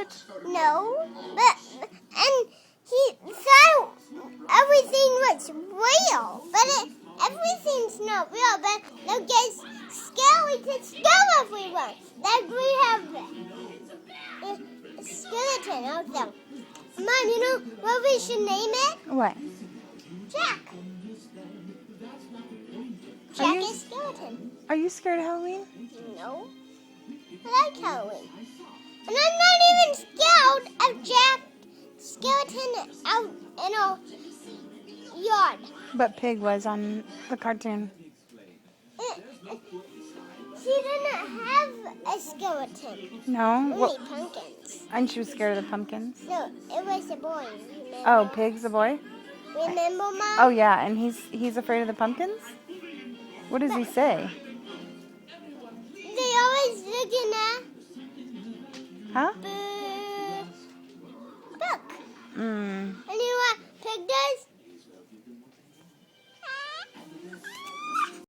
it? No, and he thought everything was real, but everything's not real. But they'll get skeletons kill everyone. Like we have a skeleton out there. Mom, you know what we should name it? What? Jack. Jack is skeleton. Are you scared of Halloween? No, I like Halloween. And I'm not even scared of Jack skeleton out in our yard. But Pig was on the cartoon. She didn't have a skeleton. No? Only pumpkins. And she was scared of the pumpkins? No, it was a boy. Remember? Oh, Pig's a boy? Remember, Mom? Oh, yeah, and he's afraid of the pumpkins? What does he say? They always looking at Huh? the book.